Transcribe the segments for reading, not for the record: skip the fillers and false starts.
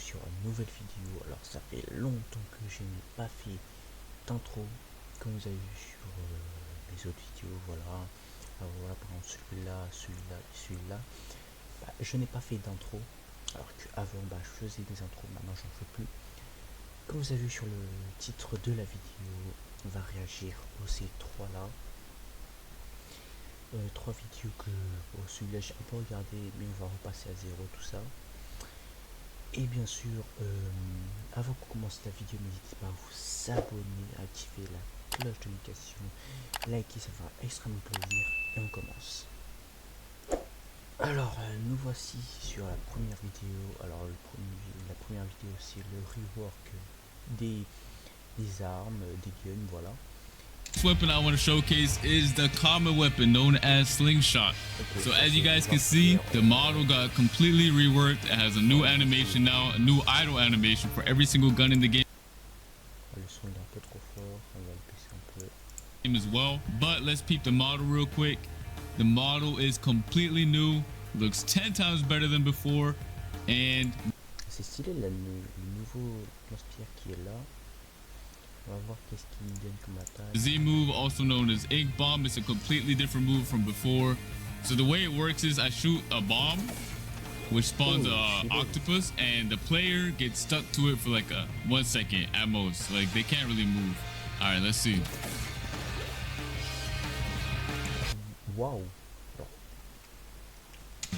sur une nouvelle vidéo. Alors ça fait longtemps que je n'ai pas fait d'intro, comme vous avez vu sur les autres vidéos, voilà. Alors voilà, par exemple celui-là, celui-là et celui-là, je n'ai pas fait d'intro, alors qu'avant je faisais des intros, maintenant j'en fais plus. Comme vous avez vu sur le titre de la vidéo, on va réagir aux ces trois là. Trois vidéos que celui-là j'ai un peu regardé, mais on va repasser à zéro tout ça. Et bien sûr, avant qu'on commence la vidéo, n'hésitez pas à vous abonner, à activer la cloche de notification, liker, ça fera extrêmement plaisir. Et on commence. Alors, nous voici sur la première vidéo. Alors, la première vidéo, c'est le rework des armes, des guns, voilà. This weapon I want to showcase is the common weapon known as Slingshot. So as you guys can see, the model got completely reworked. It has a new animation now, a new idle animation for every single gun in the game as well. But let's peep the model real quick. The model is completely new, looks 10 times better than before, and c'est stylé le nouveau lance-pierre qui est là. On va voir qu'est-ce qu'il donne comme attaque. Z move, also known as Ink Bomb, is a completely different move from before. So the way it works is I shoot a bomb, which spawns an octopus, and the player gets stuck to it for like 1 second at most. Like they can't really move. All right, let's see. Wow.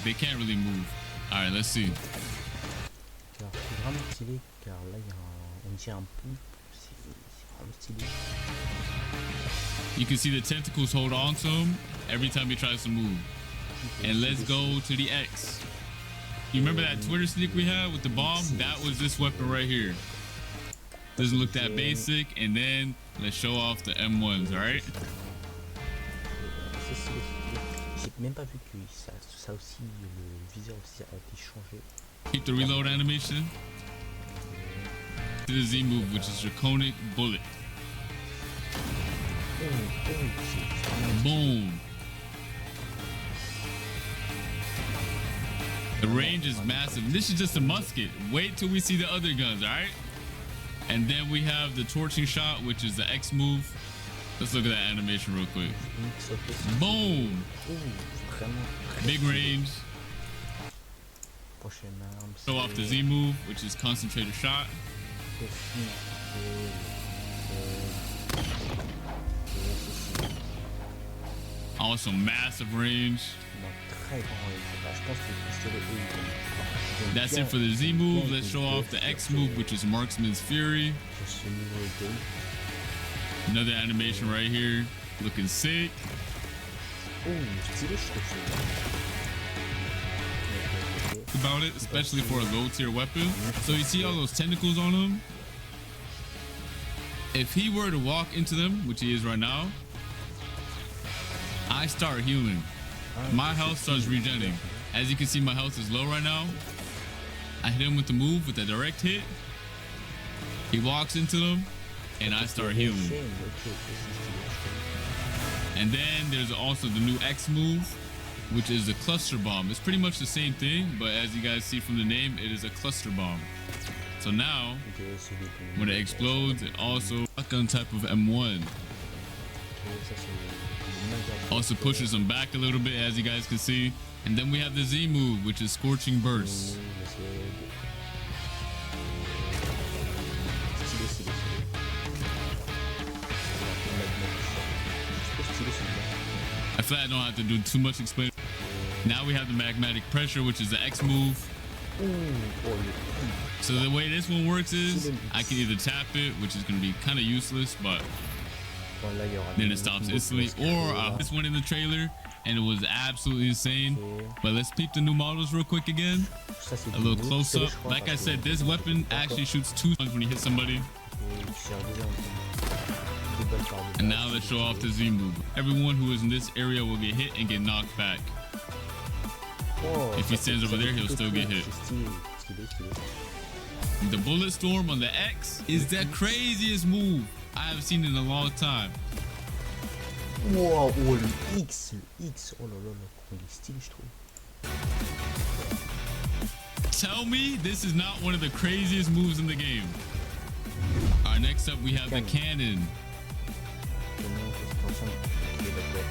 They can't really move. All right, let's see. Alors c'est vraiment stylé car là il y a on dirait un poulpe. You can see the tentacles hold on to him every time he tries to move. And let's go to the X. You remember that Twitter sneak we had with the bomb? That was this weapon right here. Doesn't look that basic. And then let's show off the M1s, alright? J'ai même pas vu que ça aussi, le viseur aussi a été changé. Keep the reload animation. To the Z move, which is Draconic Bullet. Boom. The range is massive. This is just a musket. Wait till we see the other guns, alright? And then we have the torching shot, which is the X move. Let's look at that animation real quick. Boom. Big range. Show off the Z move, which is concentrated shot. Also massive range. That's it for the Z move. Let's show off the X move, which is Marksman's Fury. Another animation right here, looking sick. About it, especially for a low tier weapon. So you see all those tentacles on him? If he were to walk into them, which he is right now, I start healing. My health starts regenerating. As you can see, my health is low right now. I hit him with the move, with a direct hit. He walks into them, and I start healing. And then there's also the new X move, which is a cluster bomb. It's pretty much the same thing, but as you guys see from the name, it is a cluster bomb. So now, when it explodes, it also shotgun type of M1. Also pushes them back a little bit, as you guys can see. And then we have the Z move, which is Scorching Burst. I feel like I don't have to do too much explaining. Now we have the Magmatic Pressure, which is the X move. So the way this one works is I can either tap it, which is going to be kind of useless, but then it stops instantly, or this one in the trailer and it was absolutely insane. But let's peep the new models real quick again. A little close up. Like I said, this weapon actually shoots 2 times when you hit somebody. And now let's show off the Z move. Everyone who is in this area will get hit and get knocked back. If he stands over there, he'll still get hit. The Bullet Storm on the X is the craziest move I have seen in a long time. Wow, oh le X, oh là là, il est stylé je trouve. tell me this is not one of the craziest moves in the game. All right, next up we have the cannon.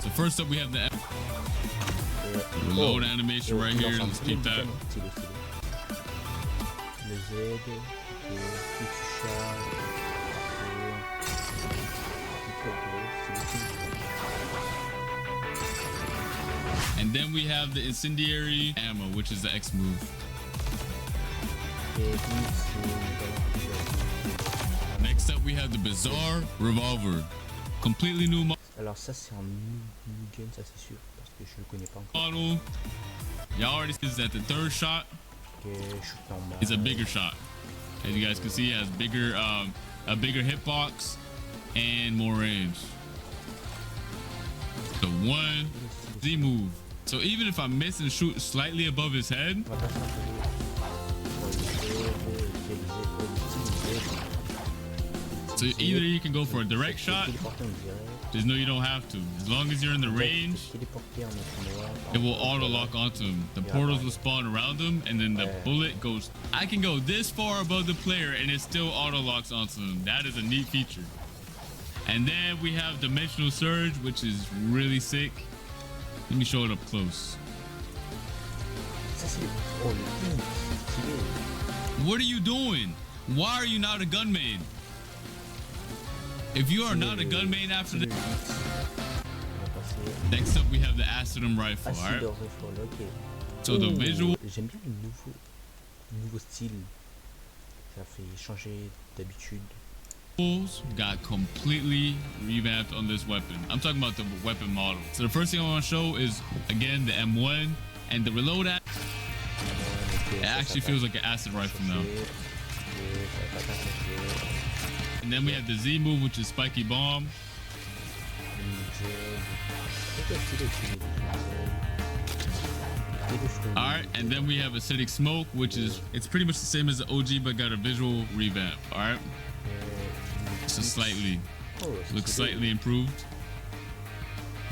So first up we have the reload animation right here. Let's keep that. And then we have the incendiary ammo, which is the X move. Next up we have the bizarre revolver. Completely new model. Alors ça c'est un new game, ça c'est sûr, parce que je le connais pas encore. Model. Y'all already see that the third shot is a bigger shot. As you guys can see, it has bigger, a bigger hitbox and more range. The one Z move. So even if I miss and shoot slightly above his head, so either you can go for a direct shot, just know you don't have to. As long as you're in the range, it will auto lock onto him. The portals will spawn around him, and then the bullet goes. I can go this far above the player, and it still auto locks onto him. That is a neat feature. And then we have Dimensional Surge, which is really sick. Let me show it up close. What are you doing? Why are you not a gun main? If you are not a gun main after this. Next up, we have the Acidum Rifle. All right. So the visual. J'aime bien le nouveau style. Ça fait changer d'habitude. Got completely revamped on this weapon. I'm talking about the weapon model. So the first thing I want to show is again the M1 and the reload. It actually feels like an acid rifle now. And then we have the Z move, which is spiky bomb. All right, and then we have acidic smoke, which is it's pretty much the same as the OG, but got a visual revamp. All right. So slightly, looks slightly improved.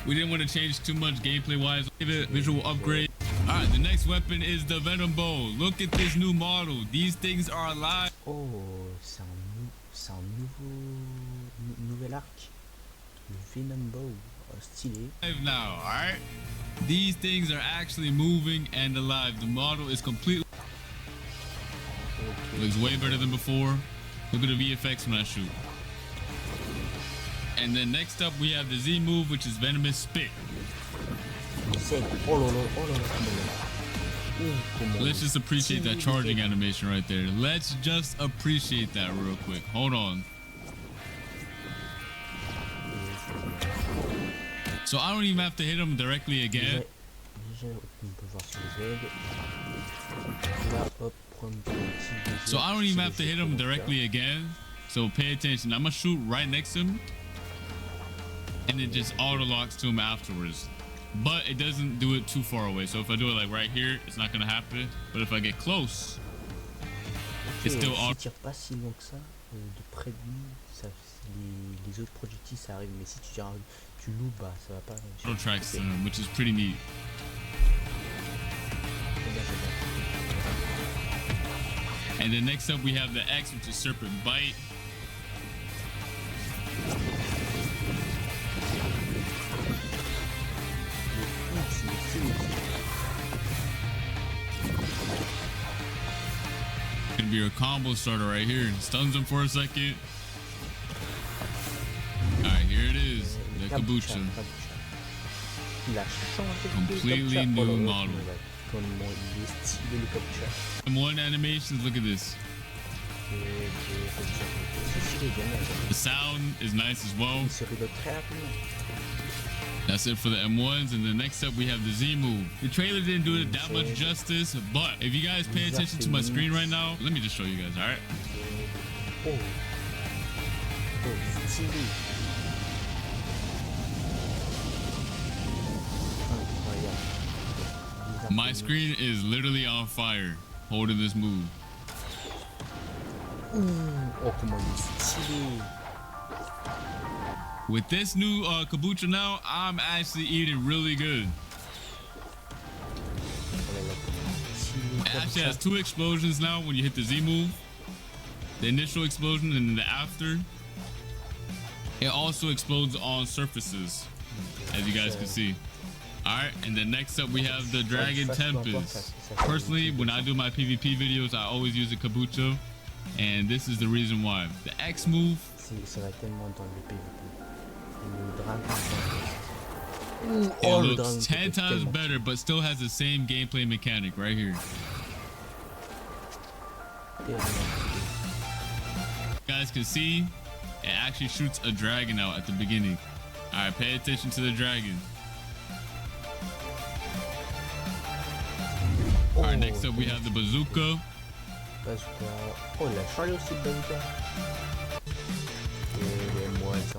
We didn't want to change too much gameplay wise. Give it a visual upgrade. All right, the next weapon is the Venom Bow. Look at this new model. These things are alive. Oh, c'est un nouvel arc. Le Venom Bow, stylé. Now, all right. These things are actually moving and alive. The model is completely looks way better than before. Look at the VFX when I shoot. And then next up we have the Z move, which is Venomous Spit. Let's just appreciate that charging animation right there. Let's just appreciate that real quick. Hold on. So I don't even have to hit him directly again. So I don't even have to hit him directly again. So pay attention. I'm gonna shoot right next to him, and it just auto locks to him afterwards. But it doesn't do it too far away. So if I do it like right here, it's not gonna happen. But if I get close, it's still auto. Pas si loin que ça, de près de lui, ça, les autres projectiles ça arrive. Mais si tu loues, bah ça va pas. Auto tracks to him, which is pretty neat. And then next up we have the X, which is Serpent Bite. Gonna be a combo starter right here. Stuns him for a second. Alright, here it is. The Kabucha. Completely new model. M1 animations, look at this. The sound is nice as well. That's it for the M1s, and then next up we have the Z move. The trailer didn't do it that much justice, but if you guys pay attention to my screen right now, let me just show you guys, all right? My screen is literally on fire holding this move. With this new Kabucha now, I'm actually eating really good. It actually has 2 explosions now when you hit the Z move. The initial explosion and then the after. It also explodes on surfaces, as you guys can see. Alright, and then next up we have the Dragon Tempest. Personally, when I do my PvP videos, I always use a Kabuto. And this is the reason why. The X move. It looks 10 times better, but still has the same gameplay mechanic right here. You guys can see, it actually shoots a dragon out at the beginning. Alright, pay attention to the dragon. Alright, next up we have the bazooka.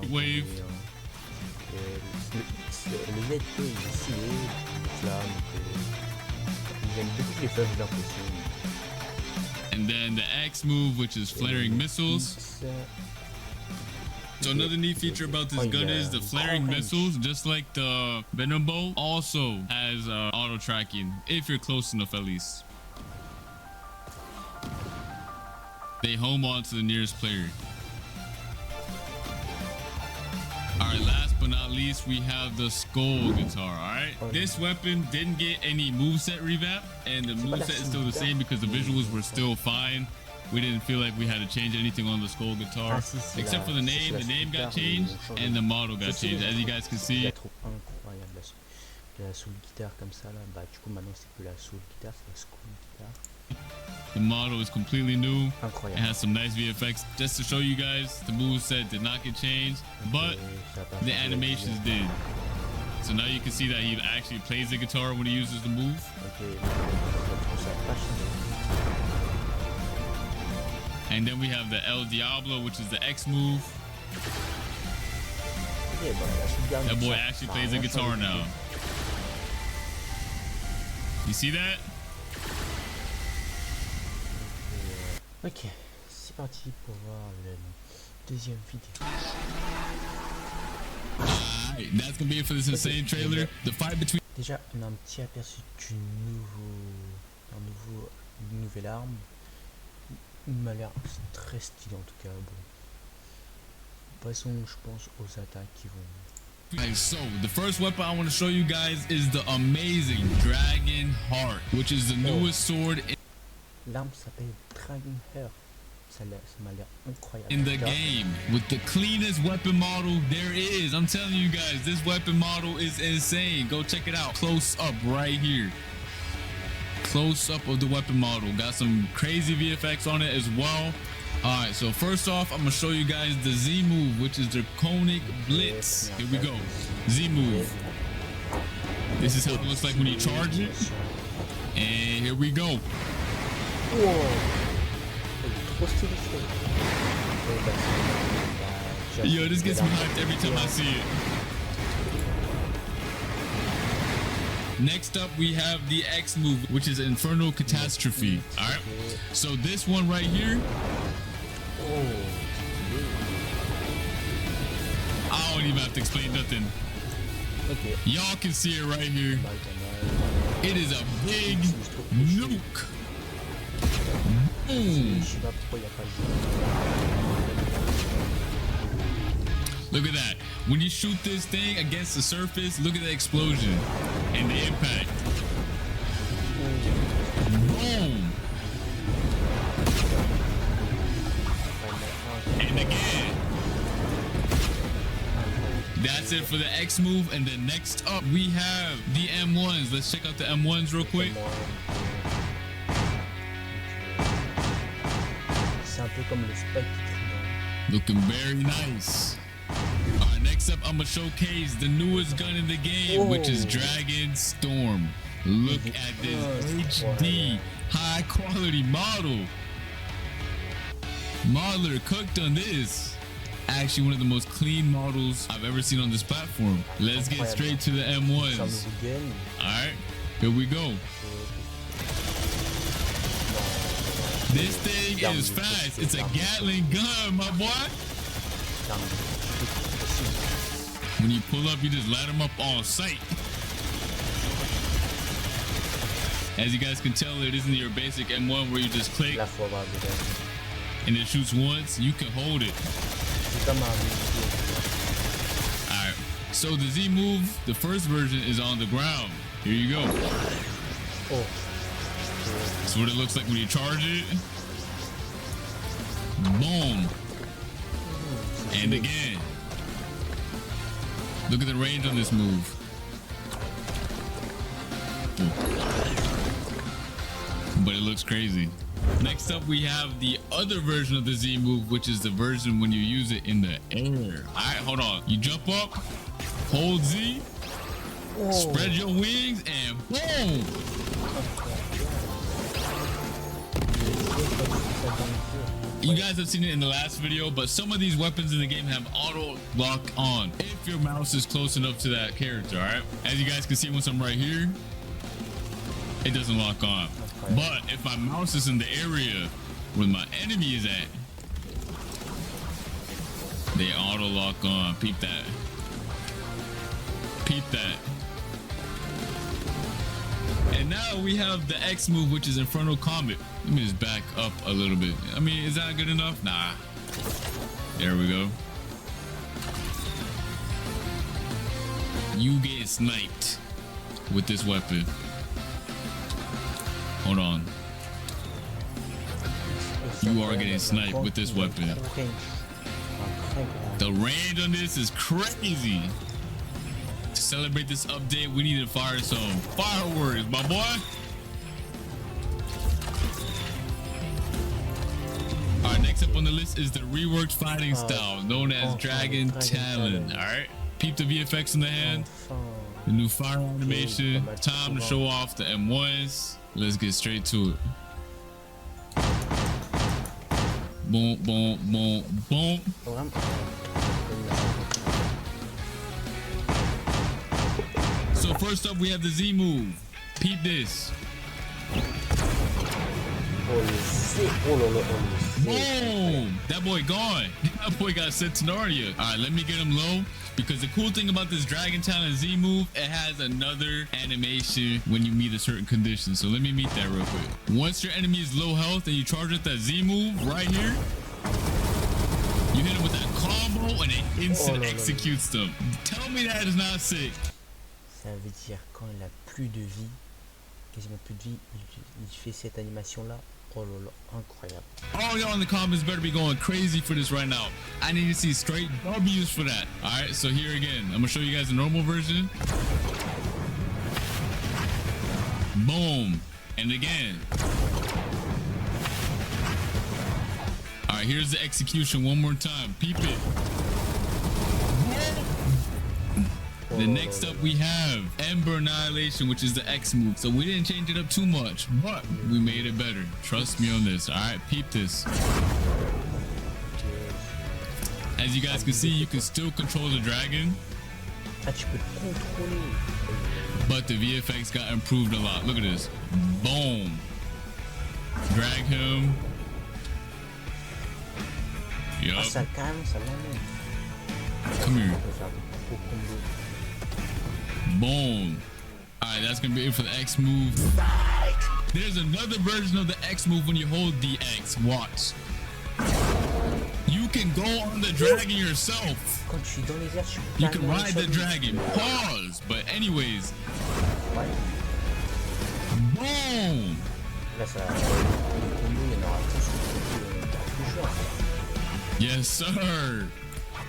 Wave. And then the X move, which is flaring missiles. So another neat feature about this gun is the flaring missiles, just like the Venom Bow, also has auto tracking, if you're close enough at least. They home on to the nearest player. Alright, last but not least, we have the Skull Guitar, alright? This weapon didn't get any moveset revamp, and the moveset is still the same because the visuals were still fine. We didn't feel like we had to change anything on the Skull Guitar, except for the name got changed, and the model got changed, as you guys can see. The model is completely new. It has some nice VFX. Just to show you guys, the moveset did not get changed, but the animations did. So now you can see that he actually plays the guitar when he uses the move. And then we have the El Diablo, which is the X move. That boy actually plays the guitar now. You see that? Ok, c'est parti pour voir le deuxième vidéo. Alright, that's gonna be it for this insane trailer. The fight between. Déjà, on a un petit aperçu d'une nouvelle arme. Il m'a l'air très stylé en tout cas. Bon, passons, je pense, aux attaques qui vont. Alright, so the first weapon I want to show you guys is the amazing Dragon Heart, which is the newest sword. L'arme s'appelle Dragon Heart. Ça m'a l'air incroyable. In the game, with the cleanest weapon model there is. I'm telling you guys, this weapon model is insane. Go check it out. Close up right here. Close up of the weapon model. Got some crazy VFX on it as well. All right, so first off, I'm gonna show you guys the Z move, which is the Conic Blitz. Here we go. Z move. This is how it looks like when you charge it. And here we go. Yo, this gets me hyped every time I see it. Next up, we have the X move, which is Infernal Catastrophe. All right, so this one right here. I don't even have to explain nothing. Y'all can see it right here. It is a big nuke. Look at that. When you shoot this thing against the surface, look at the explosion and the impact. Boom. And again. That's it for the X move. And then next up, we have the M1s. Let's check out the M1s real quick. Looking very nice. All right, next up, I'm gonna showcase the newest gun in the game, which is Dragon Storm. Look at this HD, high quality model. Modeler cooked on this. Actually, one of the most clean models I've ever seen on this platform. Let's get straight to the M1s. All right, here we go. This thing is fast. It's a Gatling gun, my boy. When you pull up, you just light them up on sight. As you guys can tell, it isn't your basic M1 where you just click and it shoots once. You can hold it. Alright, so the Z move, the first version is on the ground. Here you go. That's what it looks like when you charge it. Boom. And again. Look at the range on this move. But it looks crazy. Next up, we have the other version of the Z move, which is the version when you use it in the air. All right, hold on. You jump up, hold Z, spread your wings, and boom. You guys have seen it in the last video, but some of these weapons in the game have auto lock on if your mouse is close enough to that character. All right, as you guys can see, once I'm right here, it doesn't lock on. But if my mouse is in the area where my enemy is at, they auto lock on. Peep that. Peep that. And now we have the X move, which is Infernal Comet. Let me just back up a little bit. I mean, is that good enough? Nah. There we go. You get sniped with this weapon. Hold on. You are getting sniped with this weapon. The range on this is crazy. To celebrate this update, we need to fire some fireworks, my boy. All right, next up on the list is the reworked fighting style known as Dragon Talon. All right, peep the VFX in the hand, the new fire animation. Time to show off the M1s. Let's get straight to it. Boom, boom, boom, boom. So first up, we have the Z move. Peep this. Boom! That boy gone. That boy got sent to Narnia. All right, let me get him low. Because the cool thing about this Dragon Talon Z move, it has another animation when you meet a certain condition. So let me meet that real quick. Once your enemy is low health and you charge with that Z move right here, you hit him with that combo and it instant executes them. Tell me that is not sick. Ça veut dire quand il a plus de vie, quasiment plus de vie, il fait cette animation là. Oh là là, incroyable. All y'all in the comments better be going crazy for this right now. I need to see straight W's for that. All right, so here again, I'm gonna show you guys the normal version. Boom, and again. All right, here's the execution one more time. Peep it. Then next up we have Ember Annihilation, which is the X move. So we didn't change it up too much, but we made it better. Trust me on this. All right, peep this. As you guys can see, you can still control the dragon, but the VFX got improved a lot. Look at this. Boom. Drag him. Yup. Come here. Boom. All right, that's gonna be it for the X move. There's another version of the X move when you hold the X. Watch. You can go on the dragon yourself. You can ride the dragon. Pause. But anyways. Boom. Yes, sir.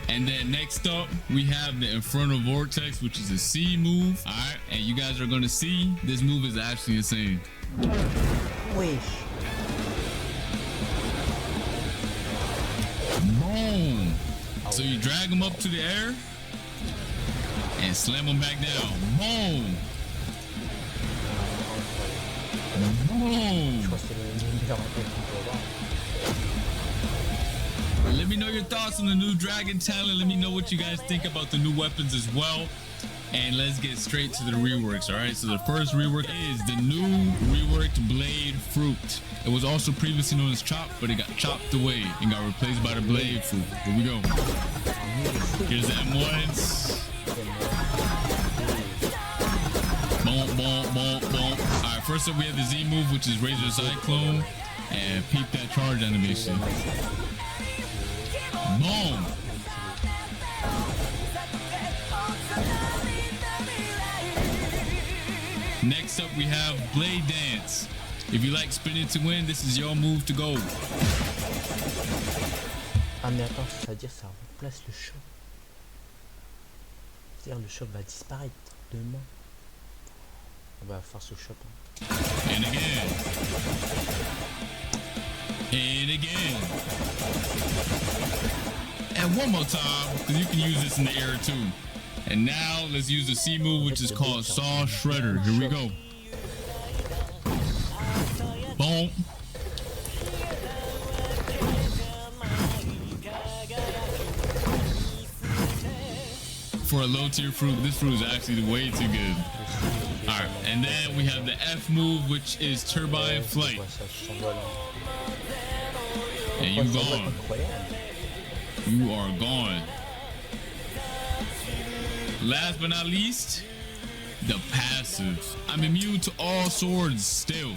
And then next up, we have the Infernal Vortex, which is a C move. All right, and you guys are gonna see this move is actually insane. Boom. So you drag them up to the air and slam them back down. Boom. Boom. Let me know your thoughts on the new Dragon Talon. Let me know what you guys think about the new weapons as well. And let's get straight to the reworks, all right? So the first rework is the new reworked Blade Fruit. It was also previously known as Chop, but it got chopped away and got replaced by the Blade Fruit. Here we go. Here's the M1s. Boom, boom, boom, boom. All right, first up we have the Z move, which is Razor Cyclone, and peep that charge animation. Boom. Next up we have Blade Dance. If you like spinning to win, this is your move to go. Ah mais attends, ça veut dire que ça remplace le choc. C'est-à-dire le choc va disparaître demain. On va faire ce choc. And again. And again. And one more time, because you can use this in the air too. And now let's use the C move, which is called Saw Shredder. Here we go. Boom. For a low tier fruit, this fruit is actually way too good. Alright, and then we have the F move, which is Turbine Flight. And you gone. You are gone. Last but not least, the passive. I'm immune to all swords still.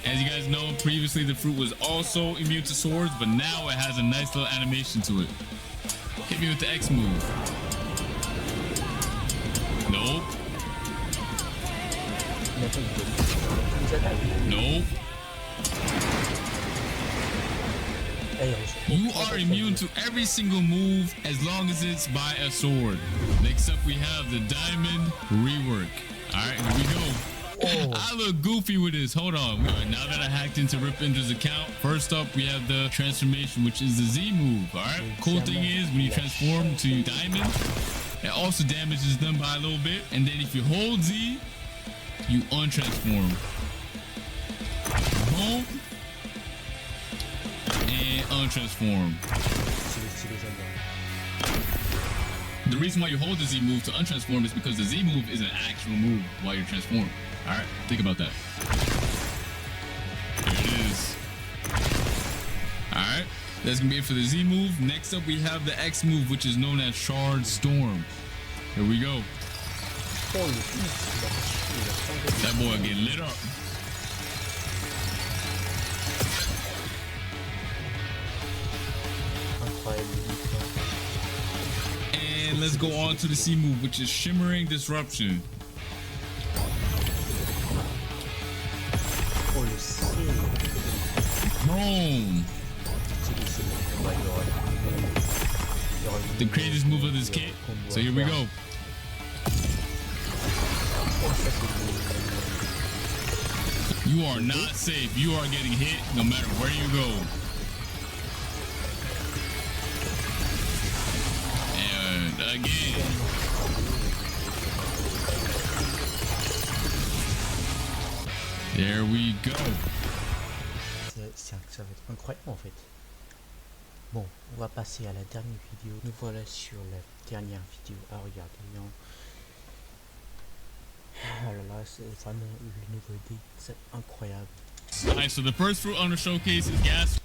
As you guys know, previously the fruit was also immune to swords, but now it has a nice little animation to it. Hit me with the X move. Nope. Nope. You are immune to every single move as long as it's by a sword. Next up, we have the Diamond Rework. All right, here we go. Oh. I look goofy with this. Hold on. Now that I hacked into Ripinder's account, first up, we have the transformation, which is the Z move. All right. Cool thing is, when you transform to Diamond, it also damages them by a little bit. And then if you hold Z, you untransform. Boom. And untransform. The reason why you hold the Z move to untransform is because the Z move is an actual move while you're transformed. All right, think about that. There it is. All right, that's gonna be it for the Z move. Next up, we have the X move, which is known as Shard Storm. Here we go. That boy get lit up. And let's go on to the C move, which is Shimmering Disruption. Boom. The craziest move of this kit. So here we go. You are not safe. You are getting hit no matter where you go. And again. There we go. Ça va être incroyable en fait. Bon, on va passer à la dernière vidéo. Nous voilà sur la dernière vidéo à regarder. Ah là là, c'est vraiment le nouveau dé, c'est incroyable. Alright, so the first fruit on the showcase is gas.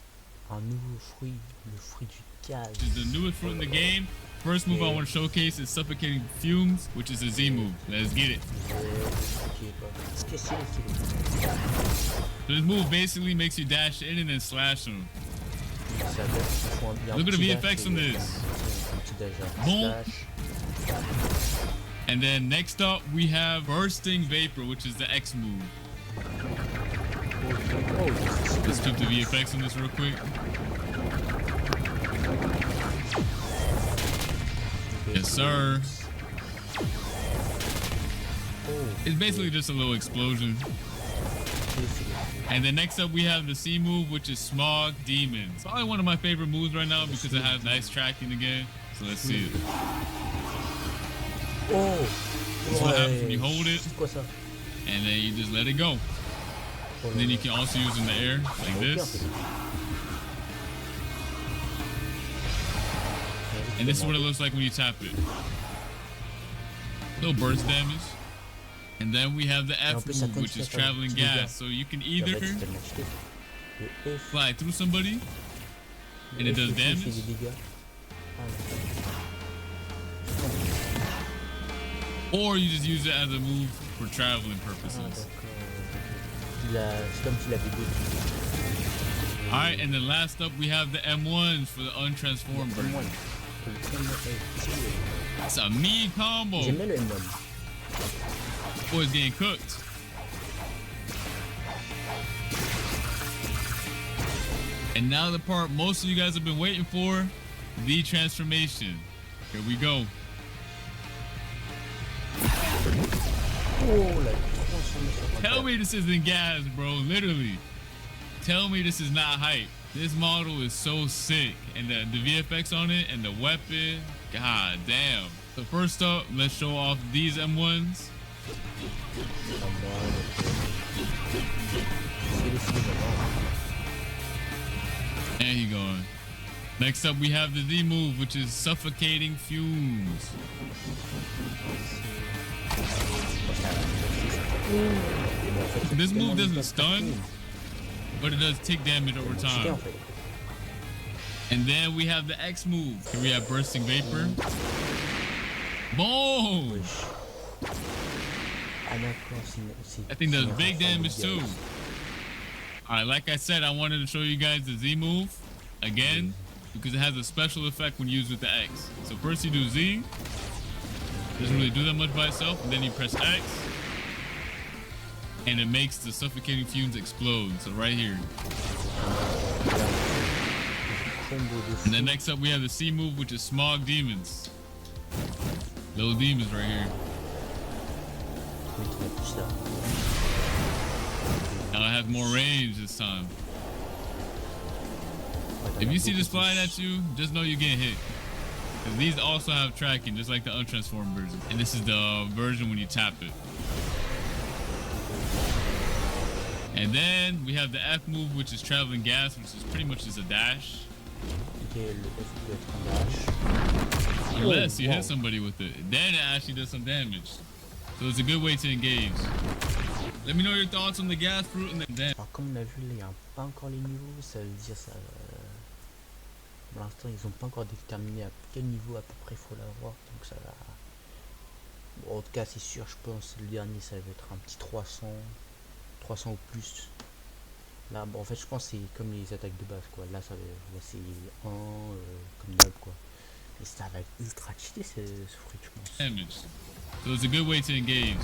Un nouveau fruit, le fruit du gaz. This is the newest fruit in the game. First move I want to showcase is Suffocating Fumes, which is a Z move. Let's get it. This move basically makes you dash in and then slash them. Look at the VFX on this. Boom. And then next up we have Bursting Vapor, which is the X move. Let's flip the VFX on this real quick. Yes, sir. It's basically just a little explosion. And then next up we have the C move, which is Smog Demon. It's probably one of my favorite moves right now because it has nice tracking again. So let's see it. This is what happens when you hold it, and then you just let it go. And then you can also use it in the air, like this. And this is what it looks like when you tap it. Little burst damage. And then we have the F move, which is Traveling Gas. So you can either fly through somebody, and it does damage. Or you just use it as a move for traveling purposes. c'est comme s'il avait deux. Alright, and then last up we have the M1s for the untransformed version. That's a mean combo. J'aime bien le M1. Boy's getting cooked. And now the part most of you guys have been waiting for, the transformation. Here we go. Tell me this isn't gas, bro. Literally. Tell me this is not hype. This model is so sick. And the VFX on it and the weapon. God damn. So first up, let's show off these M1s. There you going. Next up, we have the Z move, which is suffocating fumes. This move doesn't stun, but it does take damage over time. And then we have the X move. Here we have bursting vapor. Boom! That thing does big damage too. Alright, like I said, I wanted to show you guys the Z move again because it has a special effect when used with the X. So first you do Z, doesn't really do that much by itself, and then you press X, and it makes the suffocating fumes explode. So right here. And then next up we have the C move, which is smog demons. Little demons right here. Now I have more range this time. If you see this flying at you, just know you're getting hit. Because these also have tracking, just like the untransformed version. And this is the version when you tap it. And then we have the F move, which is traveling gas, which is pretty much just a dash. Unless you hit somebody with it. Then it actually does some damage. So it's a good way to engage. Let me know your thoughts on the gas fruit and then. Alors comme on a vu, il n'y a pas encore les niveaux, ça veut dire ça. Pour l'instant, ils n'ont pas encore déterminé à quel niveau à peu près il faut l'avoir, donc ça va. Bon, en tout cas, c'est sûr, je pense le dernier ça va être un petit 300 ou plus. Là, bon, en fait, je pense que c'est comme les attaques de base, quoi. Là, ça va, là, c'est 1 comme nob, quoi. Et ça va être ultra cheaté ce fruit, je pense. Damage. So it's a good way to engage.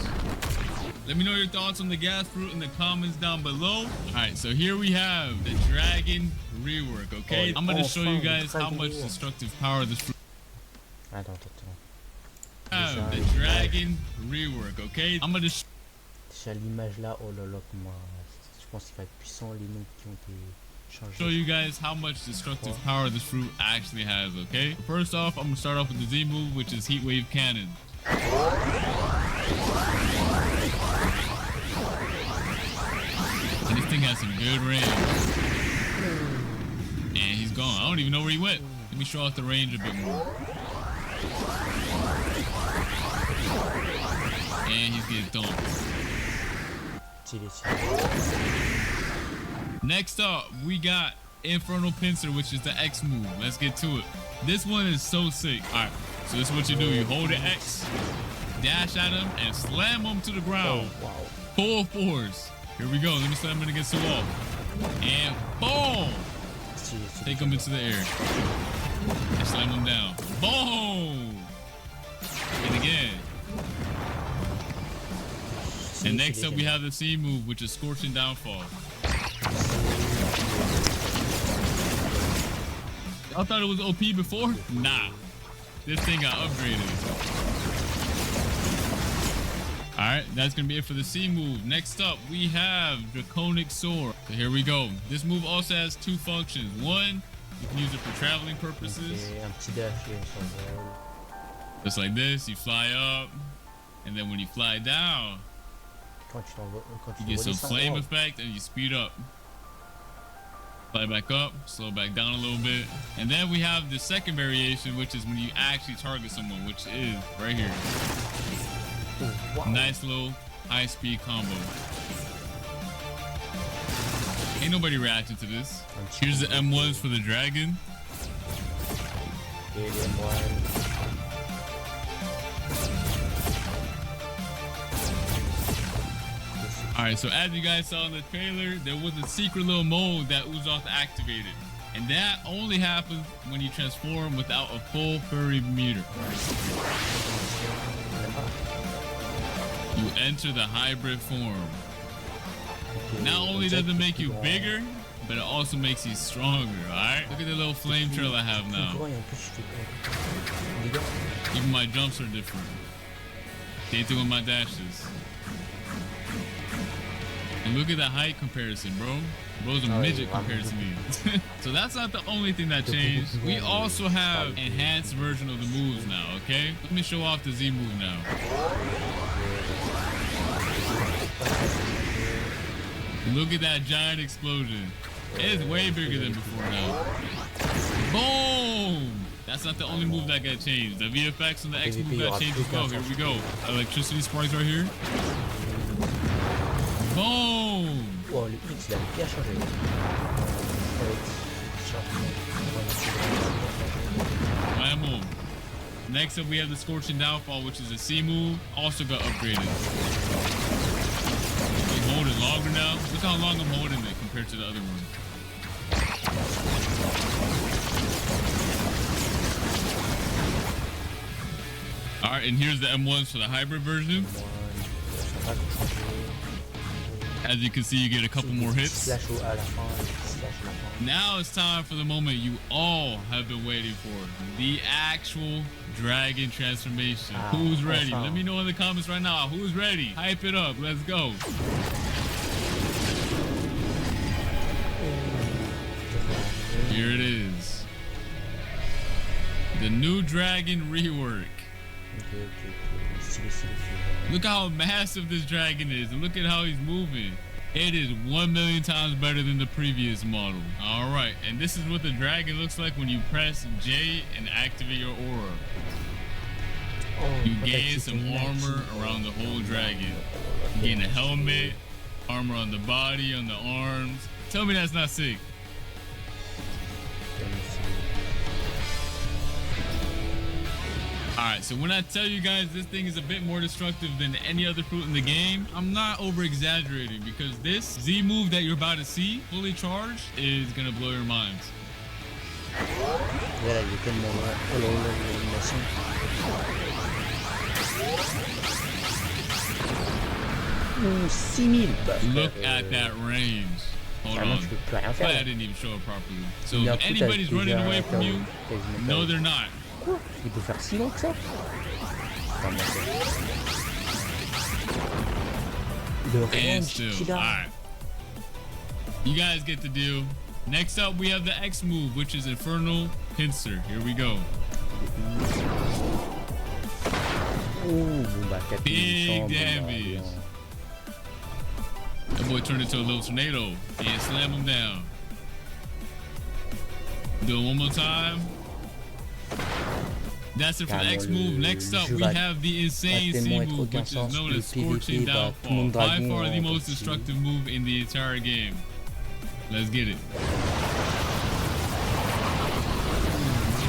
Let me know your thoughts on the gas fruit in the comments down below. Alright, so here we have the dragon rework, okay? I'm gonna show you guys how much destructive power this fruit Attends. have. The dragon rework, okay? I'm gonna Déjà l'image là, oh là là, comment. Je pense qu'il va être puissant, les noms qui ont été changés. show you guys how much destructive power this fruit actually has, okay? First off, I'm gonna start off with the Z move, which is Heat Wave Cannon. And this thing has some good range. And he's gone. I don't even know where he went. Let me show off the range a bit more. And he's getting dumped. Next up, we got Infernal Pincer, which is the X move. Let's get to it. This one is so sick. All right, so this is what you do. You hold the X, dash at him, and slam him to the ground. Full force. Here we go. Let me slam him against the wall. And boom! Take him into the air. And slam him down. Boom! And again. And next up, we have the C move, which is Scorching Downfall. I thought it was OP before? Nah. This thing got upgraded. Alright, that's going to be it for the C move. Next up, we have Draconic Sword. So here we go. This move also has two functions. One, you can use it for traveling purposes. Just like this, you fly up. And then when you fly down, you get some flame effect and you speed up. Fly back up, slow back down a little bit. And then we have the second variation, which is when you actually target someone, which is right here. Nice little high-speed combo. Ain't nobody reacting to this. Here's the M1s for the dragon. All right, so as you guys saw in the trailer, there was a secret little mode that Uzoth activated. And that only happens when you transform without a full furry meter. You enter the hybrid form. Not only does it make you bigger, but it also makes you stronger, alright? Look at the little flame trail I have now. Even my jumps are different. Same thing with my dashes. And look at the height comparison, bro. Bro's a midget compared to me. So that's not the only thing that changed. We also have enhanced version of the moves now, okay? Let me show off the Z move now. Look at that giant explosion. It's way bigger than before now. Boom! That's not the only move that got changed. The VFX on the X move got changed as well. Here we go. Electricity sparks right here. Boom! Oh, le X, il a bien changé. Bam. Next up, we have the Scorching Downfall, which is a C move. Also got upgraded. It's holding longer now. Look how long I'm holding it compared to the other one. All right, and here's the M1s for the hybrid version. As you can see, you get a couple more hits. Now it's time for the moment you all have been waiting for. The actual dragon transformation. Who's ready? Let me know in the comments right now. Who's ready? Hype it up. Let's go. Here it is. The new dragon rework. Look how massive this dragon is, and look at how he's moving. It is 1,000,000 times better than the previous model. All right, and this is what the dragon looks like when you press J and activate your aura. You gain some armor around the whole dragon. You gain a helmet, armor on the body, on the arms. Tell me that's not sick. Alright, so when I tell you guys this thing is a bit more destructive than any other fruit in the game, I'm not over exaggerating, because this Z move that you're about to see, fully charged, is gonna blow your minds. Look at that range. Hold on. I didn't even show it properly. So if anybody's running away from you, no they're not. Il peut faire si long que ça? And still, alright. You guys get the deal. Next up, we have the X move, which is Infernal Pincer. Here we go. Big damage. That boy turned into a little tornado and slam him down. Do it one more time. That's it for the X move. Next up, we have the insane C move, which is known as Scorching Downfall. By far the most destructive move in the entire game. Let's get it.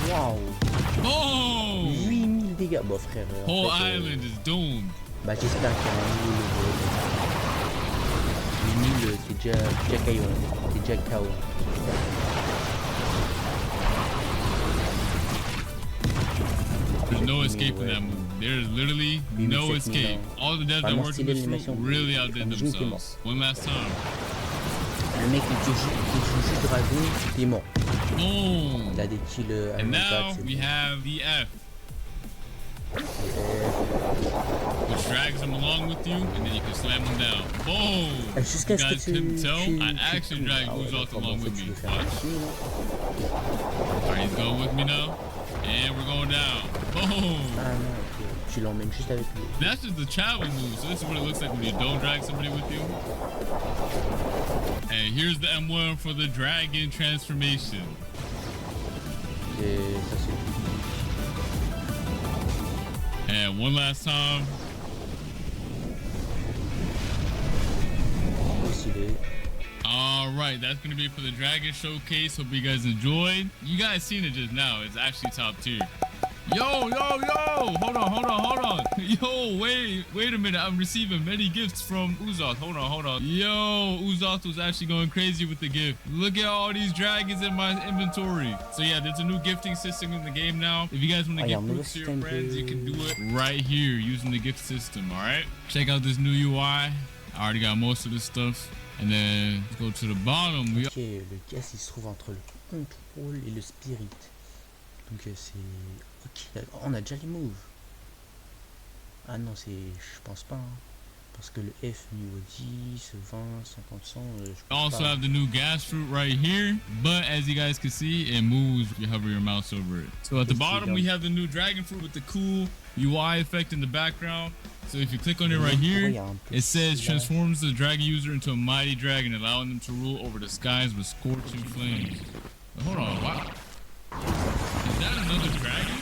Wow. Oh! 8000 dégâts. Bon, frère. Whole island is doomed. Bah, j'espère qu'il y a un nouveau. 8000, c'est déjà KO. C'est déjà KO. There's no escaping that move. There's literally no escape. All the devs that worked with this fruit really outdid themselves. One last time. Le mec il joue juste dragon, il est mort. Boom. Il a des kills. And now we have the F, which drags them along with you, and then you can slam them down. Boom! You guys couldn't tell? I actually dragged Zioles along with me. Watch. Alright, he's going with me now. And we're going down. Boom! Tu l'emmènes juste avec lui. That's just the travel move, so this is what it looks like when you don't drag somebody with you. And here's the M1 for the dragon transformation. And one last time. All right, that's gonna be it for the dragon showcase. Hope you guys enjoyed. You guys seen it just now. It's actually top tier. Yo, yo, yo! Hold on. Yo, wait a minute. I'm receiving many gifts from Uzoth. Hold on. Yo, Uzoth was actually going crazy with the gift. Look at all these dragons in my inventory. So yeah, there's a new gifting system in the game now. If you guys want to give fruits to your friends, you can do it right here using the gift system, all right? Check out this new UI. I already got most of this stuff. And then, let's go to the bottom. Ok, le casse il se trouve entre le contrôle et le spirit. Donc c'est... Ok, on a déjà les moves. Ah non, c'est... Je pense pas. Hein. Parce que le F niveau 10, 20, 50, 100... Also have the new gas fruit right here. But as you guys can see, it moves if you hover your mouse over it. So at the bottom, we have the new dragon fruit with the cool UI effect in the background. So if you click on it right here, it says transforms the dragon user into a mighty dragon, allowing them to rule over the skies with scorching flames. But hold on, wow. Is that another dragon?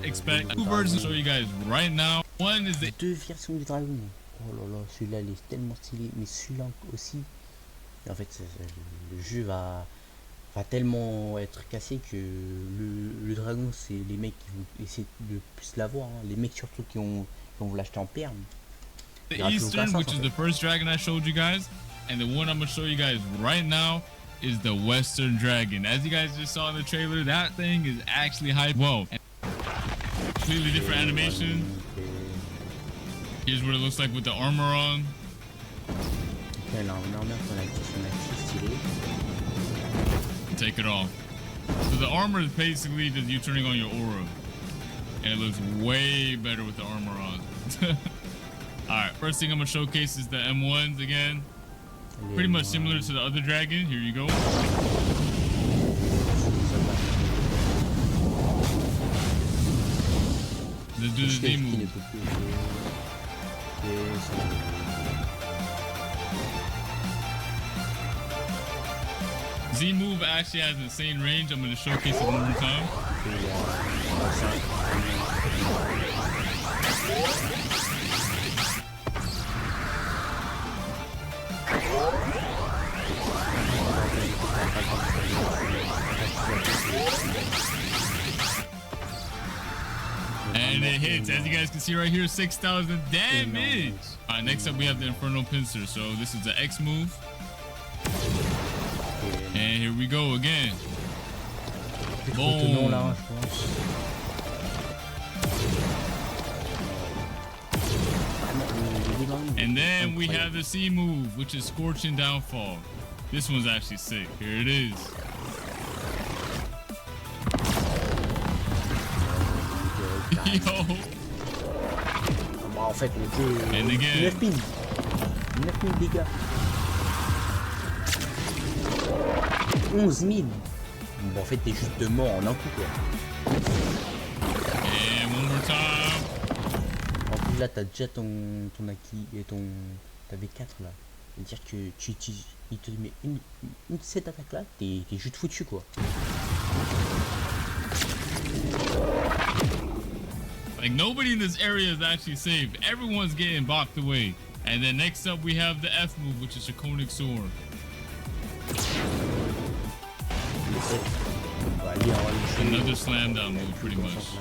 Expect two versions to show you guys right now. One is the deux versions du dragon. Oh là là, celui-là il est tellement stylé, mais celui-là aussi. Et en fait, le jeu va tellement être cassé que le dragon, c'est les mecs qui vont essayer de plus l'avoir. Hein. Les mecs surtout qui vont l'acheter en perme. The Eastern, which is the first dragon I showed you guys, and the one I'm gonna show you guys right now is the Western dragon. As you guys just saw in the trailer, that thing is actually hype. Whoa. Completely different animation. Here's what it looks like with the armor on. Okay, là, on a stylé. Take it off. So the armor is basically just you turning on your aura. And it looks way better with the armor on. Alright, first thing I'm gonna showcase is the M1s again. Pretty much similar to the other dragon. Here you go. Let's do the Z move. Z move actually has insane range. I'm going to showcase it one more time. And it hits, as you guys can see right here, 6,000 damage. Next up we have the Infernal Pincer. So this is the X move. And here we go again. Boom. And then we have the C move, which is Scorching Downfall. This one's actually sick. Here it is. Yo. En fait, le jeu. And again. 9000 dégâts. 11 000. Bon, en fait, t'es juste mort en un coup, quoi. And one more time. En plus, là, t'as déjà ton acquis et ton. T'avais 4 là. C'est-à-dire que il te met une cette attaque là, t'es juste foutu, quoi. Like, nobody in this area is actually safe. Everyone's getting blocked away. And then next up, we have the F move, which is Draconic Sword. Another slam down move, pretty much.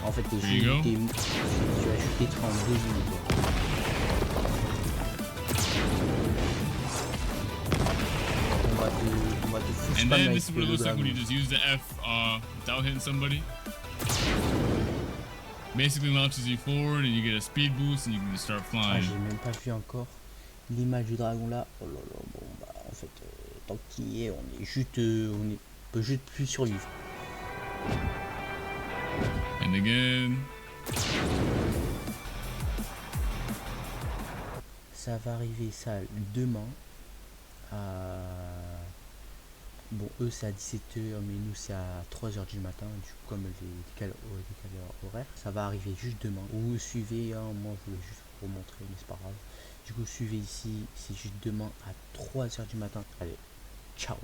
En fait, there you go. Tu as ajouté 32 minutes. And then this is what it looks like when you just use the F without hitting somebody. Basically launches you forward and you get a speed boost and you can just start flying. J'ai même pas vu encore. l'image du dragon là. Oh là là, bon bah en fait, tant qu'il y est, on est juste, peut juste plus survivre. And again. Ça va arriver ça demain. Bon, eux c'est à 17h, mais nous c'est à 3h du matin, du coup, comme les décalés horaires. Ça va arriver juste demain. Vous suivez, hein, moi je voulais juste vous montrer, mais c'est pas grave. Du coup, suivez ici, c'est juste demain à 3h du matin. Allez, ciao!